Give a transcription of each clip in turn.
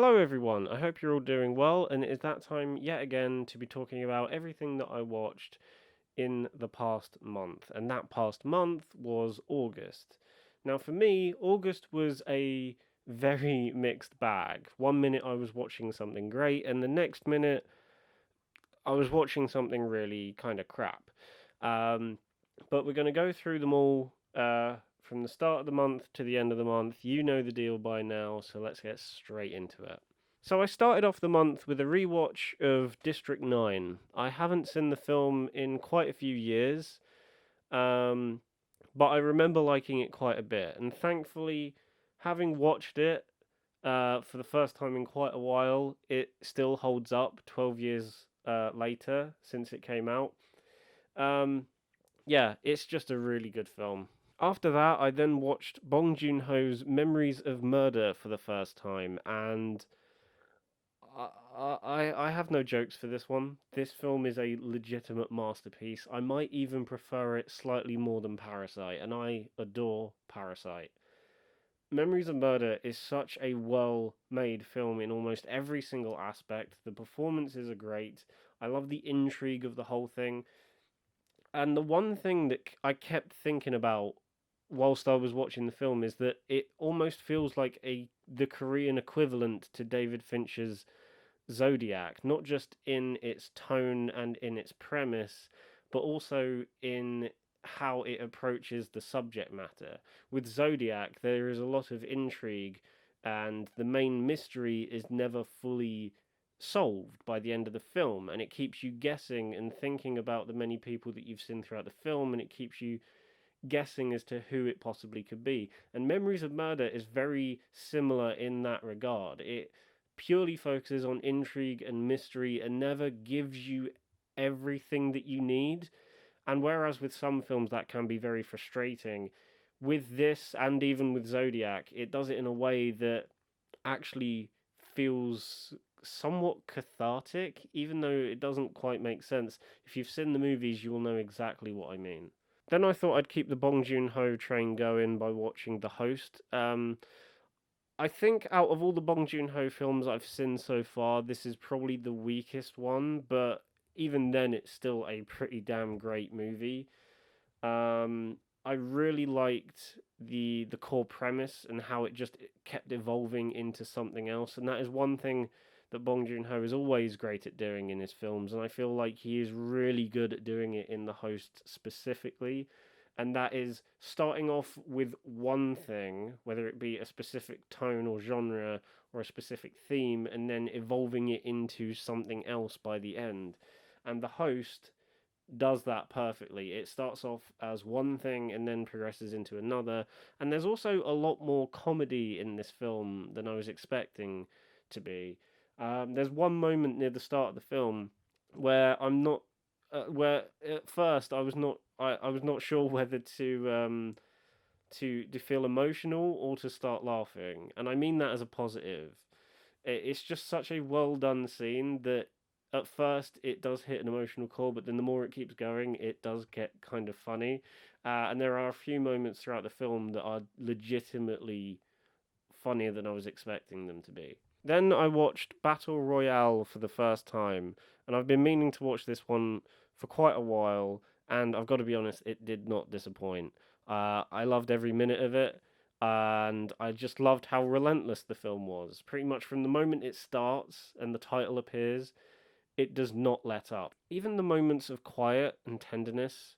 Hello, everyone. I hope you're all doing well, and it is that time yet again to be talking about everything that I watched in the past month. And that past month was August. Now, for me, August was a very mixed bag. One minute I was watching something great, and the next minute I was watching something really kind of crap. Um, but we're going to go through them all from the start of the month to the end of the month. You know the deal by now, so let's get straight into it. So I started off the month with a rewatch of District 9. I haven't seen the film in quite a few years, um, but I remember liking it quite a bit. And thankfully, having watched it for the first time in quite a while, it still holds up 12 years later since it came out. Um, yeah, it's just a really good film. After that, I then watched Bong Joon Ho's Memories of Murder for the first time, and I have no jokes for this one. This film is a legitimate masterpiece. I might even prefer it slightly more than Parasite, and I adore Parasite. Memories of Murder is such a well made film in almost every single aspect. The performances are great. I love the intrigue of the whole thing. And the one thing that I kept thinking about whilst I was watching the film is that it almost feels like a the Korean equivalent to David Fincher's Zodiac, not just in its tone and in its premise, but also in how it approaches the subject matter. With Zodiac, there is a lot of intrigue, and the main mystery is never fully solved by the end of the film, and it keeps you guessing and thinking about the many people that you've seen throughout the film, and it keeps you guessing as to who it possibly could be. And Memories of Murder is very similar in that regard. It purely focuses on intrigue and mystery and never gives you everything that you need. And whereas with some films that can be very frustrating, with this and even with Zodiac, it does it in a way that actually feels somewhat cathartic, even though it doesn't quite make sense. If you've seen the movies, you will know exactly what I mean. Then I thought I'd keep the Bong Joon Ho train going by watching The Host. I think out of all the Bong Joon Ho films I've seen so far, this is probably the weakest one, but even then, it's still a pretty damn great movie. I really liked the core premise and how it just kept evolving into something else, and that is one thing that Bong Joon Ho is always great at doing in his films, and I feel like he is really good at doing it in The Host specifically. And that is starting off with one thing, whether it be a specific tone or genre or a specific theme, and then evolving it into something else by the end. And The Host does that perfectly. It starts off as one thing and then progresses into another. And there's also a lot more comedy in this film than I was expecting to be. There's one moment near the start of the film where I'm not, where at first I was not sure whether to feel emotional or to start laughing, and I mean that as a positive. It's just such a well done scene that at first it does hit an emotional chord, but then the more it keeps going, it does get kind of funny. And there are a few moments throughout the film that are legitimately funnier than I was expecting them to be. Then I watched Battle Royale for the first time, and I've been meaning to watch this one for quite a while, and I've got to be honest, it did not disappoint. I loved every minute of it, and I just loved how relentless the film was. Pretty much from the moment it starts and the title appears, it does not let up. Even the moments of quiet and tenderness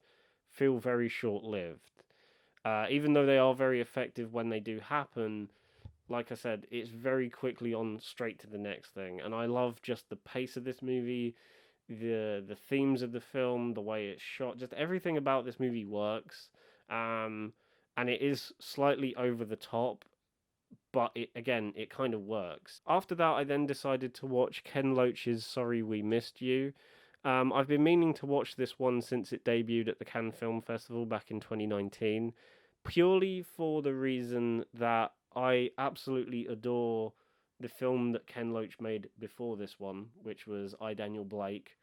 feel very short lived. Even though they are very effective when they do happen, like I said, it's very quickly on straight to the next thing. And I love just the pace of this movie, the themes of the film, the way it's shot, just everything about this movie works. Um, and it is slightly over the top, but it kind of works. After that, I then decided to watch Ken Loach's Sorry We Missed You. I've been meaning to watch this one since it debuted at the Cannes Film Festival back in 2019, purely for the reason that I absolutely adore the film that Ken Loach made before this one, which was I, Daniel Blake.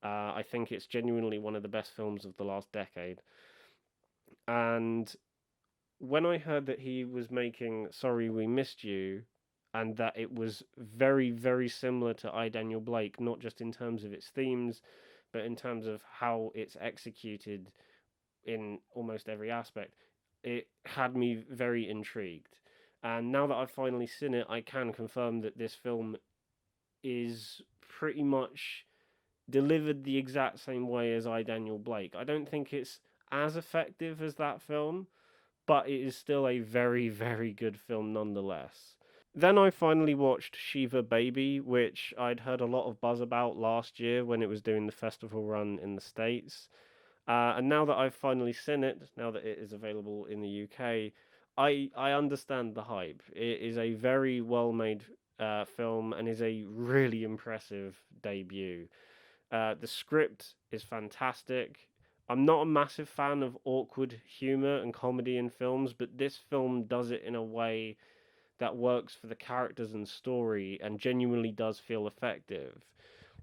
I think it's genuinely one of the best films of the last decade. And when I heard that he was making Sorry We Missed You, and that it was very, very similar to I, Daniel Blake, not just in terms of its themes, but in terms of how it's executed in almost every aspect. It had me very intrigued. And now that I've finally seen it, I can confirm that this film is pretty much delivered the exact same way as I, Daniel Blake. I don't think it's as effective as that film, but it is still a very, very good film nonetheless. Then I finally watched Shiva Baby, which I'd heard a lot of buzz about last year when it was doing the festival run in the States. And now that I've finally seen it, now that it is available in the UK, I understand the hype. It is a very well made film and is a really impressive debut. The script is fantastic. I'm not a massive fan of awkward humor and comedy in films, but this film does it in a way that works for the characters and story and genuinely does feel effective.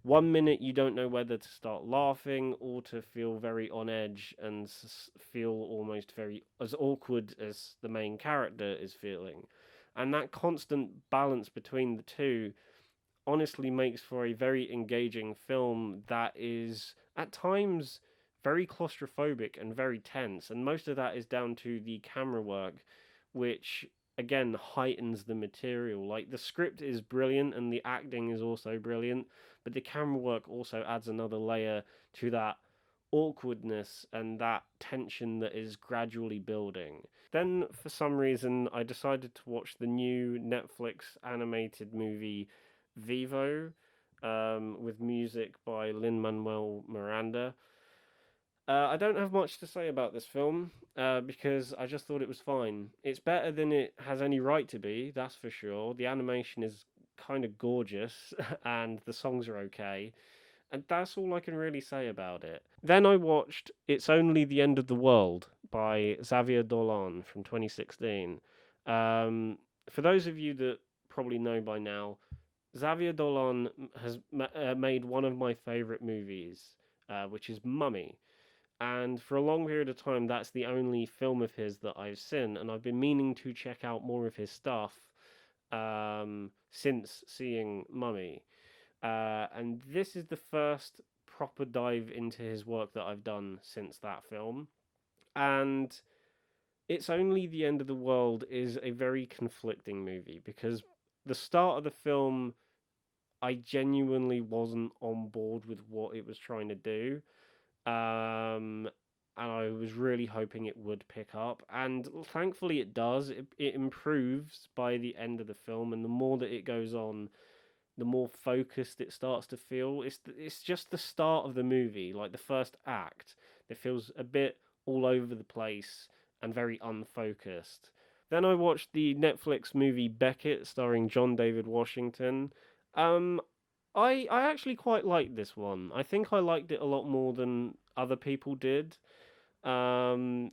One minute you don't know whether to start laughing or to feel very on edge and feel almost very as awkward as the main character is feeling. And that constant balance between the two honestly makes for a very engaging film that is at times very claustrophobic and very tense, and most of that is down to the camera work, which again heightens the material. Like the script is brilliant and the acting is also brilliant, but the camera work also adds another layer to that awkwardness and that tension that is gradually building. Then, for some reason, I decided to watch the new Netflix animated movie Vivo, with music by Lin Manuel Miranda. I don't have much to say about this film because I just thought it was fine. It's better than it has any right to be, that's for sure. The animation is kind of gorgeous and the songs are okay. And that's all I can really say about it. Then I watched It's Only the End of the World by Xavier Dolan from 2016. For those of you that probably know by now, Xavier Dolan has made one of my favorite movies, which is Mummy. And for a long period of time, that's the only film of his that I've seen, and I've been meaning to check out more of his stuff since seeing Mummy. And this is the first proper dive into his work that I've done since that film. And It's Only the End of the World is a very conflicting movie because the start of the film, I genuinely wasn't on board with what it was trying to do. Um, and I was really hoping it would pick up. And thankfully it does. It improves by the end of the film, and the more that it goes on, the more focused it starts to feel. It's just the start of the movie, like the first act, that feels a bit all over the place and very unfocused. Then I watched the Netflix movie Beckett, starring John David Washington. Um, I actually quite liked this one. I think I liked it a lot more than other people did. And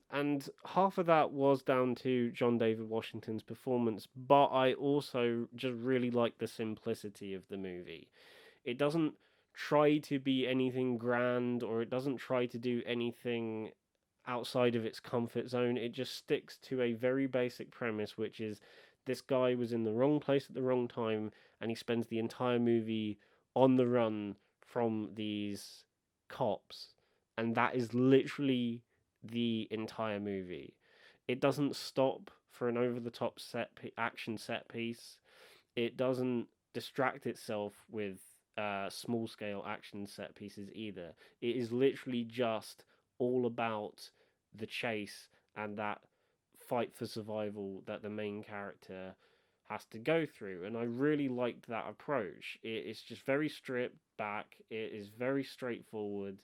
half of that was down to John David Washington's performance, but I also just really like the simplicity of the movie. It doesn't try to be anything grand, or it doesn't try to do anything outside of its comfort zone. It just sticks to a very basic premise, which is this guy was in the wrong place at the wrong time, and he spends the entire movie on the run from these cops. And that is literally the entire movie. It doesn't stop for an over the top action set piece. It doesn't distract itself with small scale action set pieces either. It is literally just all about the chase and that fight for survival that the main character has to go through. And I really liked that approach. It's just very stripped back, it is very straightforward.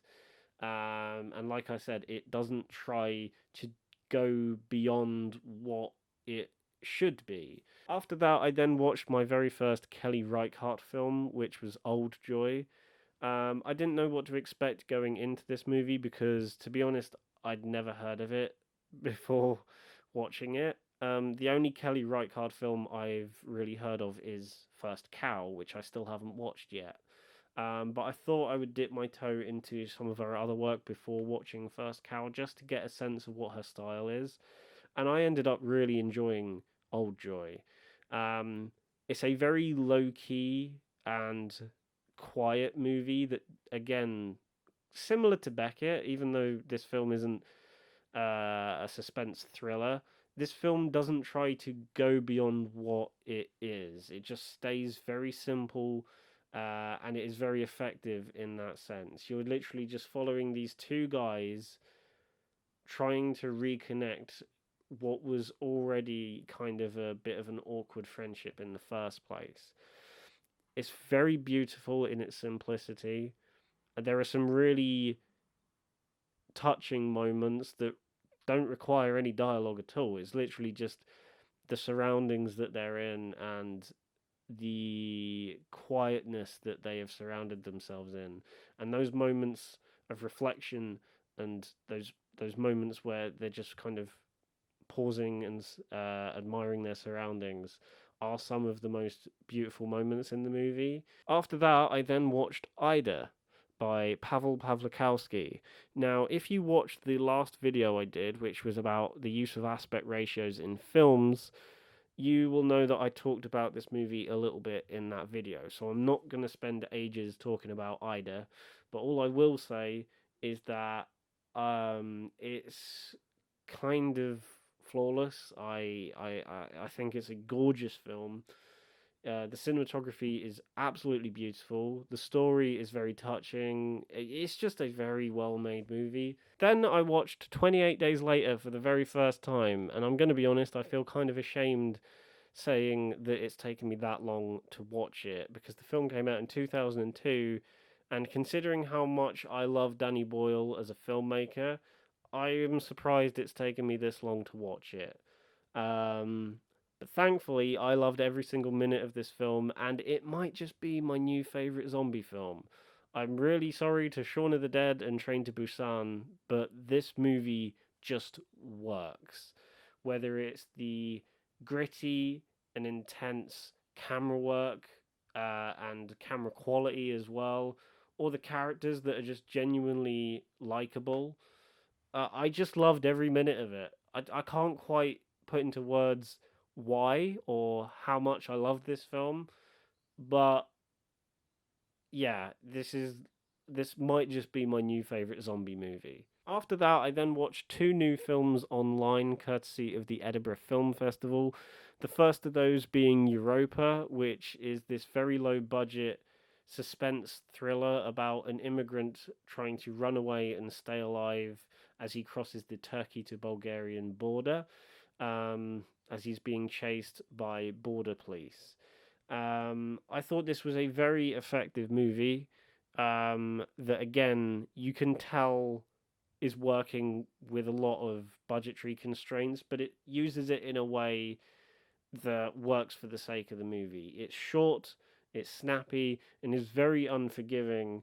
And like I said, it doesn't try to go beyond what it should be. After that, I then watched my very first Kelly Reichardt film, which was Old Joy. I didn't know what to expect going into this movie because, to be honest, I'd never heard of it before watching it. The only Kelly Reichardt film I've really heard of is First Cow, which I still haven't watched yet. But I thought I would dip my toe into some of her other work before watching First Cow just to get a sense of what her style is. And I ended up really enjoying Old Joy. Um, It's a very low key and quiet movie that, again, similar to Beckett, even though this film isn't a suspense thriller. This film doesn't try to go beyond what it is. It just stays very simple, and it is very effective in that sense. You're literally just following these two guys trying to reconnect what was already kind of a bit of an awkward friendship in the first place. It's very beautiful in its simplicity. There are some really touching moments that don't require any dialogue at all. It's literally just the surroundings that they're in and the quietness that they have surrounded themselves in, and those moments of reflection and those moments where they're just kind of pausing and admiring their surroundings are some of the most beautiful moments in the movie. After that, I then watched Ida by Pavel Pawlikowski. Now, if you watched the last video I did, which was about the use of aspect ratios in films, you will know that I talked about this movie a little bit in that video. So I'm not going to spend ages talking about Ida, but all I will say is that it's kind of flawless. I think it's a gorgeous film. The cinematography is absolutely beautiful. The story is very touching. It's just a very well made movie. Then I watched 28 Days Later for the very first time, and I'm going to be honest, I feel kind of ashamed saying that it's taken me that long to watch it because the film came out in 2002, and considering how much I love Danny Boyle as a filmmaker, I am surprised it's taken me this long to watch it. Um, but thankfully, I loved every single minute of this film, and it might just be my new favorite zombie film. I'm really sorry to Shaun of the Dead and Train to Busan, but this movie just works. Whether it's the gritty and intense camera work and camera quality as well, or the characters that are just genuinely likable. I just loved every minute of it. I can't quite put into words why or how much I love this film, but yeah, this might just be my new favorite zombie movie. After that, I then watched two new films online, courtesy of the Edinburgh Film Festival. The first of those being Europa, which is this very low budget suspense thriller about an immigrant trying to run away and stay alive as he crosses the Turkey to Bulgarian border, as he's being chased by border police. I thought this was a very effective movie. That again, you can tell is working with a lot of budgetary constraints, but it uses it in a way that works for the sake of the movie. It's short, it's snappy, and is very unforgiving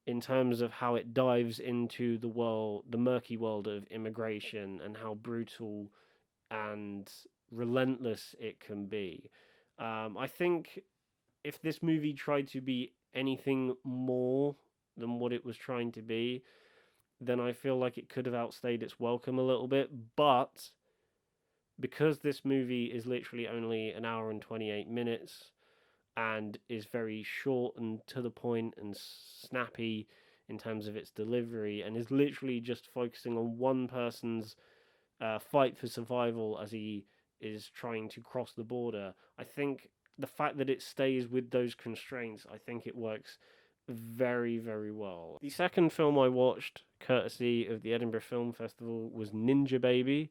in terms of how it dives into the world, the murky world of immigration, and how brutal and relentless it can be. I think if this movie tried to be anything more than what it was trying to be, then I feel like it could have outstayed its welcome a little bit. But because this movie is literally only an hour and 28 minutes and is very short and to the point and snappy in terms of its delivery, and is literally just focusing on one person's fight for survival as he is trying to cross the border, I think the fact that it stays with those constraints, I think it works very, very well. The second film I watched, courtesy of the Edinburgh Film Festival, was Ninjababy,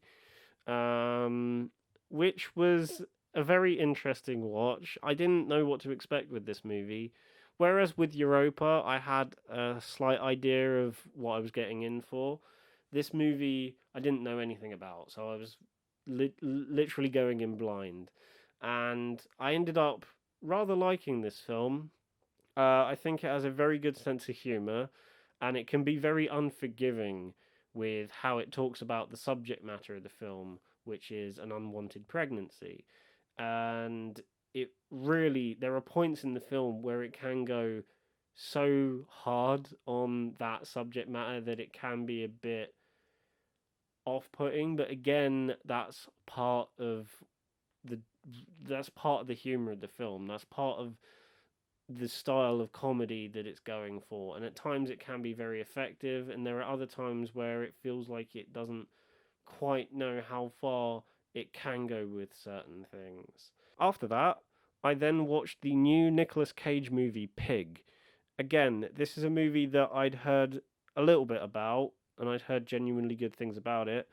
um, which was a very interesting watch. I didn't know what to expect with this movie. Whereas with Europa, I had a slight idea of what I was getting in for. This movie, I didn't know anything about, so I was literally going in blind. And I ended up rather liking this film. I think it has a very good sense of humor, and it can be very unforgiving with how it talks about the subject matter of the film, which is an unwanted pregnancy. And it really, there are points in the film where it can go so hard on that subject matter that it can be a bit off putting. But again, that's part of the that's part of the humor of the film. That's part of the style of comedy that it's going for. And at times it can be very effective, and there are other times where it feels like it doesn't quite know how far it can go with certain things. After that, I then watched the new Nicolas Cage movie Pig. Again, this is a movie that I'd heard a little bit about, and I'd heard genuinely good things about it.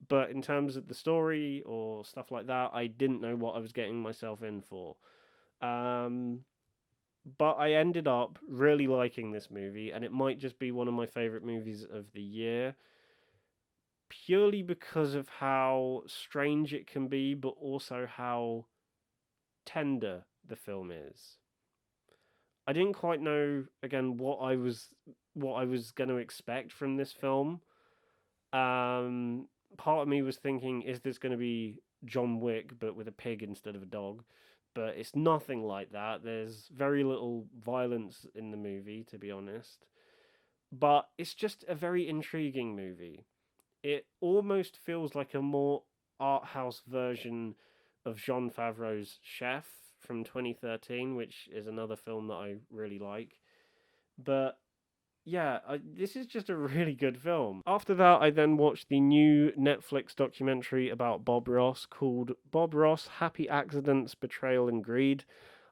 But in terms of the story or stuff like that, I didn't know what I was getting myself in for. Um, but I ended up really liking this movie, and it might just be one of my favorite movies of the year, purely because of how strange it can be, but also how tender the film is. I didn't quite know again what I was going to expect from this film. Um, Part of me was thinking, is this going to be John Wick but with a pig instead of a dog? But it's nothing like that. There's very little violence in the movie, to be honest. But it's just a very intriguing movie. It almost feels like a more art house version of Jean Favreau's Chef from 2013, which is another film that I really like. But yeah, this is just a really good film. After that, I then watched the new Netflix documentary about Bob Ross called Bob Ross Happy Accidents, Betrayal, and Greed.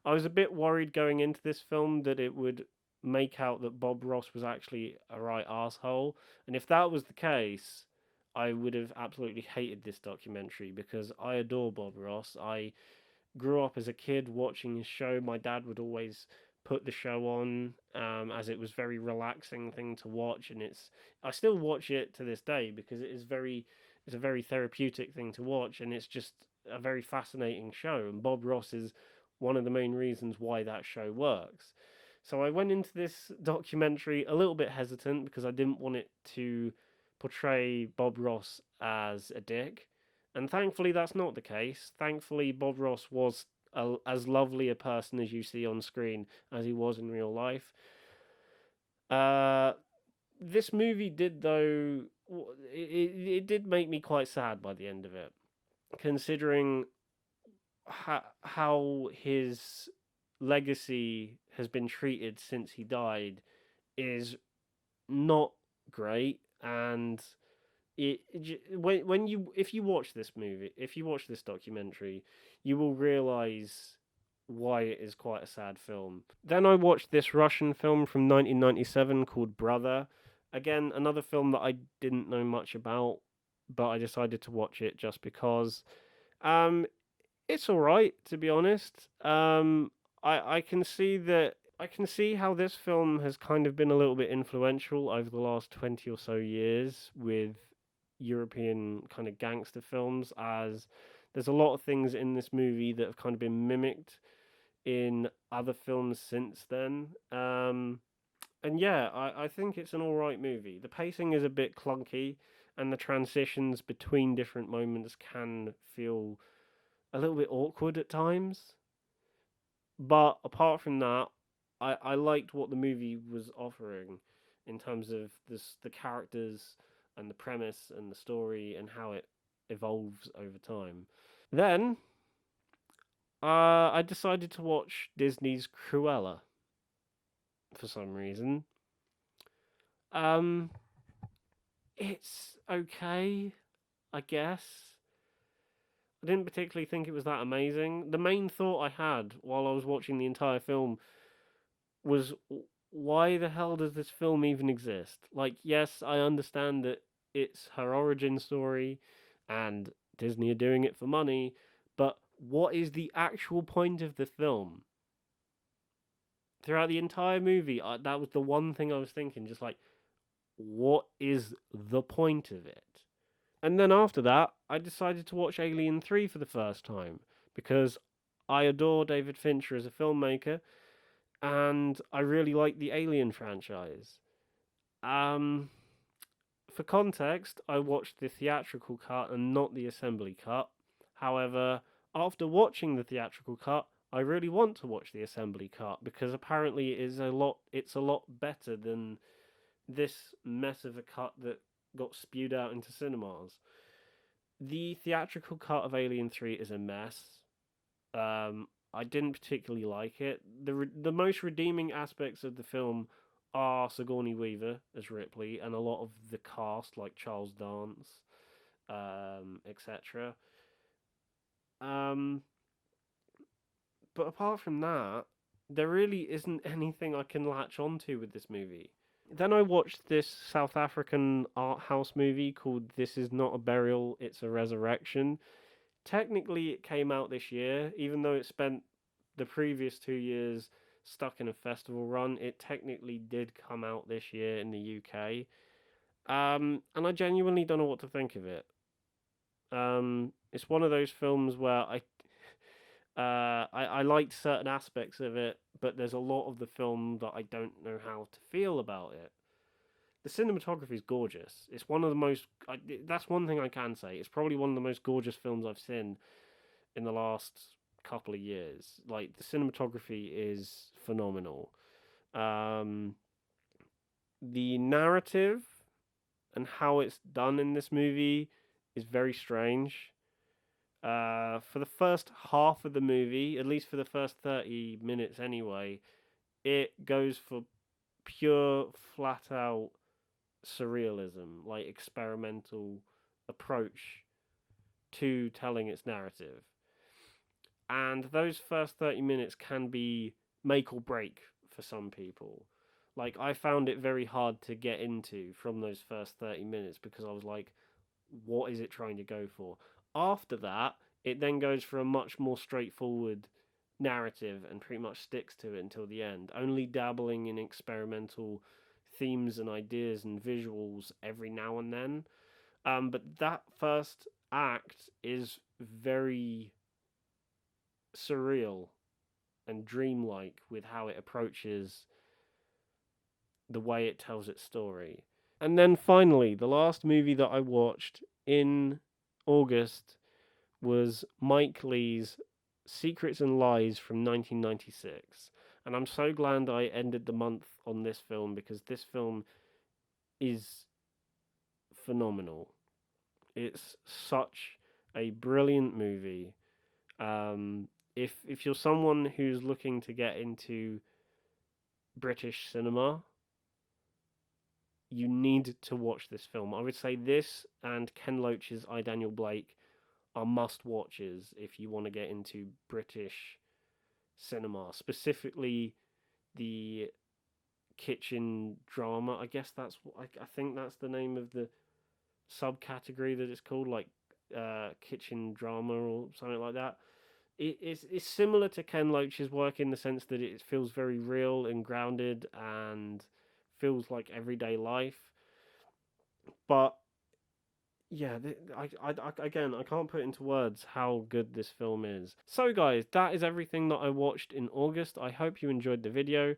I was a bit worried going into this film that it would make out that Bob Ross was actually a right asshole. And if that was the case, I would have absolutely hated this documentary because I adore Bob Ross. I grew up as a kid watching his show. My dad would always put the show on, as it was a very relaxing thing to watch, and I still watch it to this day because it's a very therapeutic thing to watch, and it's just a very fascinating show. And Bob Ross is one of the main reasons why that show works. So I went into this documentary a little bit hesitant because I didn't want it to portray Bob Ross as a dick. And thankfully, that's not the case. Thankfully, Bob Ross was as lovely a person as you see on screen as he was in real life. Uh, this movie did, though, it did make me quite sad by the end of it, considering how his legacy has been treated since he died is not great. And when you if you watch this movie, if you watch this documentary, you will realize why it is quite a sad film. Then I watched this Russian film from 1997 called Brother. Again, another film that I didn't know much about, but I decided to watch it just because. Um, it's all right, to be honest. I can see that I can see how this film has kind of been a little bit influential over the last 20 or so years with European kind of gangster films, as there's a lot of things in this movie that have kind of been mimicked in other films since then. And yeah, I think it's an all right movie. The pacing is a bit clunky, and the transitions between different moments can feel a little bit awkward at times. But apart from that, I liked what the movie was offering in terms of the characters and the premise and the story and how it evolves over time. Then I decided to watch Disney's Cruella for some reason. Um, it's okay, I guess. I didn't particularly think it was that amazing. The main thought I had while I was watching the entire film was, why the hell does this film even exist? Like, yes, I understand that it's her origin story and Disney are doing it for money, but what is the actual point of the film? Throughout the entire movie, that was the one thing I was thinking, just like, what is the point of it? And then after that, I decided to watch Alien 3 for the first time because I adore David Fincher as a filmmaker and I really like the Alien franchise. Um, for context, I watched the theatrical cut and not the assembly cut. However, after watching the theatrical cut, I really want to watch the assembly cut because apparently it's a lot better than this mess of a cut that got spewed out into cinemas. The theatrical cut of Alien 3 is a mess. I didn't particularly like it. The most redeeming aspects of the film are Sigourney Weaver as Ripley and a lot of the cast, like Charles Dance, etc. Um, but apart from that, there really isn't anything I can latch onto with this movie. Then I watched this South African art house movie called This Is Not a Burial, It's a Resurrection. Technically, it came out this year, even though it spent the previous 2 years stuck in a festival run. It technically did come out this year in the UK. And I genuinely don't know what to think of it. It's one of those films where I liked certain aspects of it, but there's a lot of the film that I don't know how to feel about it. The cinematography is gorgeous. It's one of the most. That's one thing I can say. It's probably one of the most gorgeous films I've seen in the last couple of years. Like the cinematography is phenomenal. Um, the narrative and how it's done in this movie is very strange. For the first half of the movie, at least for the first 30 minutes anyway, it goes for pure, flat out surrealism, like experimental approach to telling its narrative. And those first 30 minutes can be make or break for some people. Like, I found it very hard to get into from those first 30 minutes because I was like, what is it trying to go for? After that, it then goes for a much more straightforward narrative and pretty much sticks to it until the end, only dabbling in experimental themes and ideas and visuals every now and then. But that first act is very surreal and dreamlike with how it approaches the way it tells its story. And then finally, the last movie that I watched in August was Mike Leigh's Secrets and Lies from 1996. And I'm so glad I ended the month on this film because this film is phenomenal. It's such a brilliant movie. If you're someone who's looking to get into British cinema, you need to watch this film. I would say this and Ken Loach's I, Daniel Blake are must watches if you want to get into British cinema, specifically the kitchen drama. I guess that's I think that's the name of the subcategory that it's called, like kitchen drama or something like that. It's similar to Ken Loach's work in the sense that it feels very real and grounded and feels like everyday life. But yeah, again, I can't put into words how good this film is. So, guys, that is everything that I watched in August. I hope you enjoyed the video.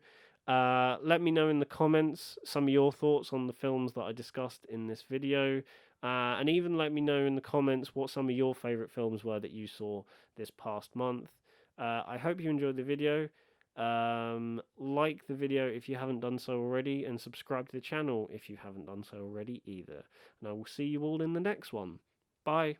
Let me know in the comments some of your thoughts on the films that I discussed in this video. And even let me know in the comments what some of your favourite films were that you saw this past month. I hope you enjoyed the video. Like the video if you haven't done so already, and subscribe to the channel if you haven't done so already either. And I will see you all in the next one. Bye.